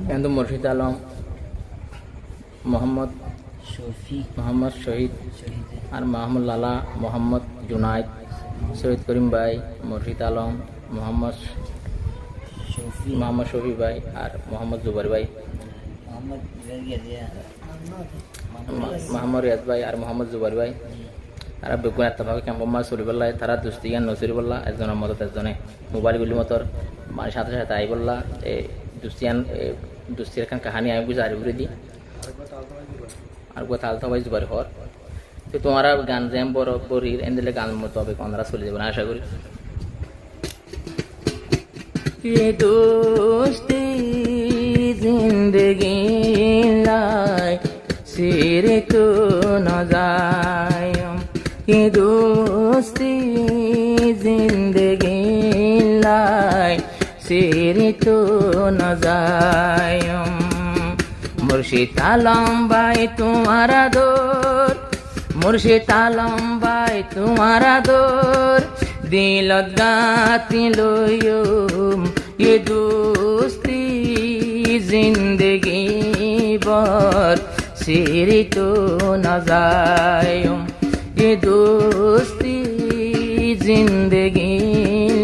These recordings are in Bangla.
কিন্তু মুর্শিদ আলম, মোহাম্মদ শহীদ আর মাহমুদ লালা, মোহাম্মদ জুনাইদ, শহীদ করিম ভাই, মুর্শিদ আলম, মোহাম্মদ শফি ভাই আর মোহাম্মদ জুবার ভাই, মোহাম্মদ রিয়াজ ভাই আর মোহাম্মদ জুবার ভাই। তারা বেগুন এতভাবে ক্যাম্পমা চলিবল্লা, তারা দুস্তিগান নসিরবল্লা একজনের মদত একজনে মোবাইলগুলি মতর মানে সাথে সাথে আই বললা এই দুস্তির খান কাহানি আমি বুঝে আর ঘুরে দিই আর গো তালতা ভাই জুবারি হর। তো তোমারা গান জ্যাম বড় বরির এনে গান মতো হবে কন্যা চলে যাবে না আশা করি। ये दोस्ती जिंदगी लाए सिरे तो न जाए, ये दोस्ती जिंदगी लाए सिरे तो न जाए। मुर्शिद आलम भाई तुम्हारा दौर, मुर्शिद आलम भाई तुम्हारा दौर दिलत गाती लोयम, ये दोस्ती जिंदगी भर सिरी तो न जायम, ये दोस्ती जिंदगी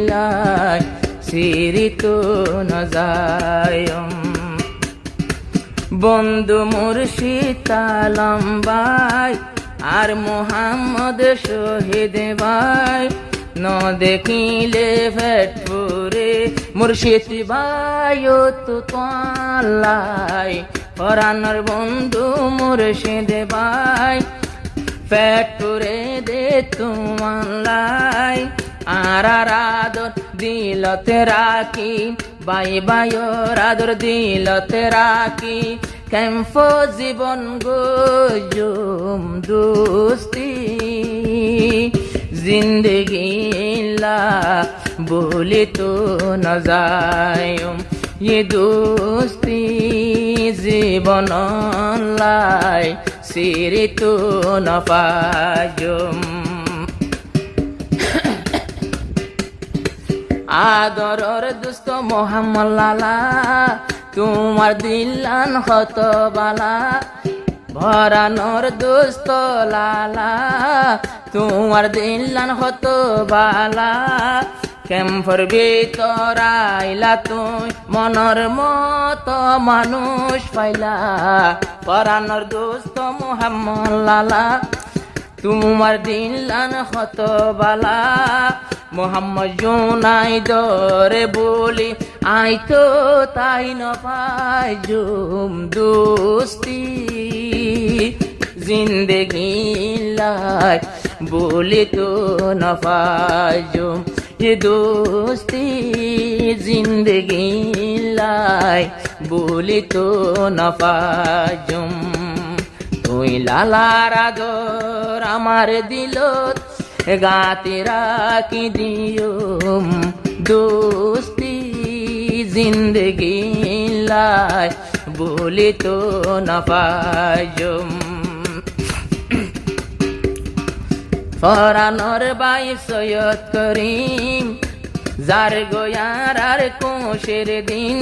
लाए सिरी तो न जायम। बंधु मुर्शिद आलम भाई আর মোহাম্মদ শহীদ ভাই ন দেখিলে পেট পুরে, মুর্শিদ ভাই ও তো তোলাই পরানোর বন্ধু মুর্শিদ ভাই পেট পুরে দে তোমালাই আর আদর দিলতে রাখি বাই বায়র আদর দিলতে রাখি কেমফ জীবন গোজুম দোস্তি जिंदगी ला बोले तो न जायम, ये दोस्ती जीवन लाई सिरे तो न पाजम। आदरर दोस्त मोहम्मद लाला তোমার দিলান হত বালা, ভরানোর দোস্ত লালা তোমার দিলান হত বালা, ক্যাম্পর ভিতর আইলা তুই মনের মতো মানুষ পাইলা, ভরানোর দোস্ত মোহাম্মদ লালা তোমার দিলান হত বালা। মোহাম্মদ জুনাইদরে বলি আই তো তাই ন পাইজুম দোস্তি জিন্দগি লাই বলি তো ন পাইজুম, ये दोस्ती जिंदगी লাই বলি তো ন পাইজুম। তুই লালার আদর আমার দিলত গাতে রাখি দিয়ম, दोस्ती जिंदगी লাই বলি তো না পাইজম। ফরানোর বাই সৈয়দ করিম যার গোয়ার আর কোশের দিন,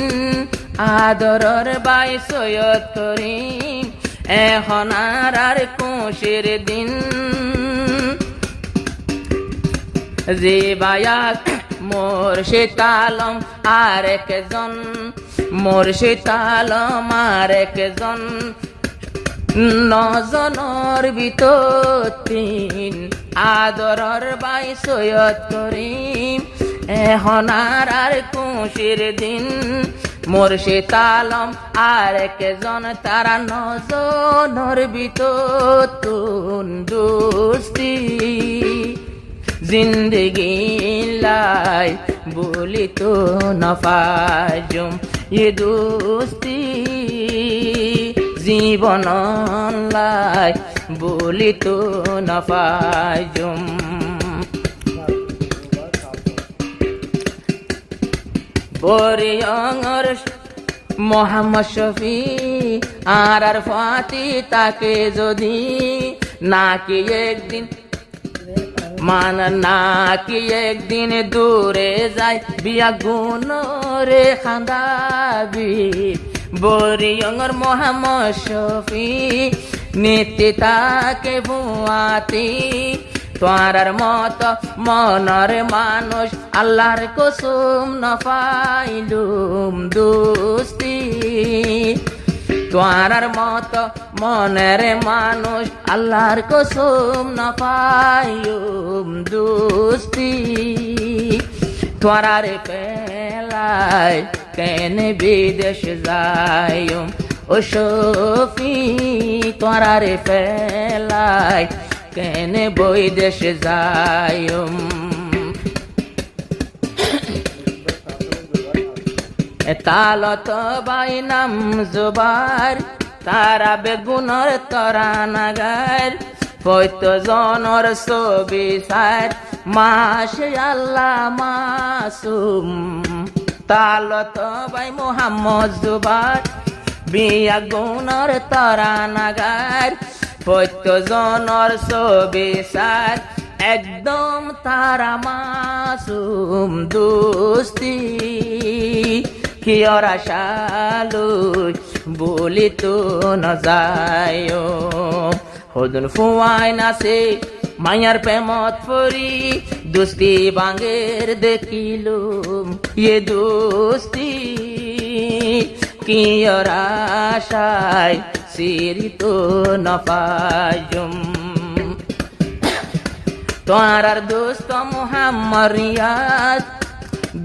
আদরর বাই সৈয়দ করিম এখন আর কোশের দিন, যে বায়াক মুর্শিদ আলম আর একজন, মুর্শিদ আলম আর একজন, নজনের ভিতর তিন আদরর বাই সৈয়দ করিম এখন আর খুশির দিন, মুর্শিদ আলম আর একজন তারা নজনের ভিতর তুন দোস্তি जिंदगी लाई बोली तो नफाजुम, ये दोस्ती जीवन लाई बोली तो नफाजुम। बोरियंगर मोहम्मद शफी আর ফাতি তাকে যদি নাকি একদিন মান না কি একদিন দূরে যায় বিয়া গুণ রে খান্দাবি বরিয়ঙর মোহাম্মদ শফি নীতি তাকে বুয়াতি তোয়ার মত মনের মানুষ আল্লাহর কসম না পাইলুম দুস্তি তোয়ার মত মনের মানুষ আল্লাহর কসম না পাইলুম দুস্তি তোয়ার পেলায় কেন বিদেশ যাইম ও শফি তোয়ার পেলায় কেন বৈদেশ যাইম তালত বাই নাম জুবার তারা বেগুনর তরা নাগার পৈত জনর ছবি সার মাসে আল্লাহ মাসুম তালত বাই মোহাম্মদ জুবার বিয়া গুণর তরা নাগার পৈত জনর ছবি সার একদম তারা মাসুম দুস্তি কিয়র আশালু বলি তো ন যায় হদুন ফুয়াই নাছে মায়ার প্রেমত পরি দুস্তি বাঙ্গের দেখিলুম ইয়ে দুস্তি কিয়র আশায় সিরি তো ন পাইম তোয়ার দোস্ত মুহাম্মদ রিয়াদ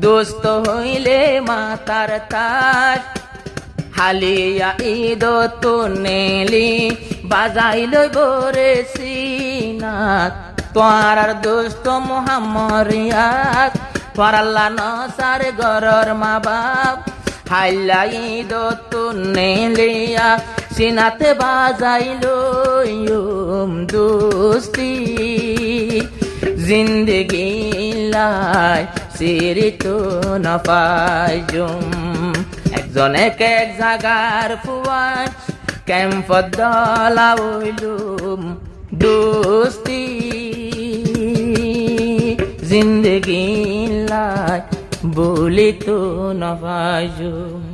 দোস্ত হইলে মাতার তার হালিয়া ঈদ তো নেলি বাজাইল গোরে সিনাত তোয়ার দোস্ত মুহাম্মদ রিয়াদ তোয়ার আল্লাহ নসার গরর মা বাপ হাইলা ঈদ তো নেলিয়া সিনাতে বাজাইল দুস্তি জিন্দগি লাই সিরি তো না পাইজুম একজন এক এক জাগার ফুয়াই ক্যাম্পত দলা হইলুম দুস্তি জিন্দগি লাই বলি তো না পাইজুম।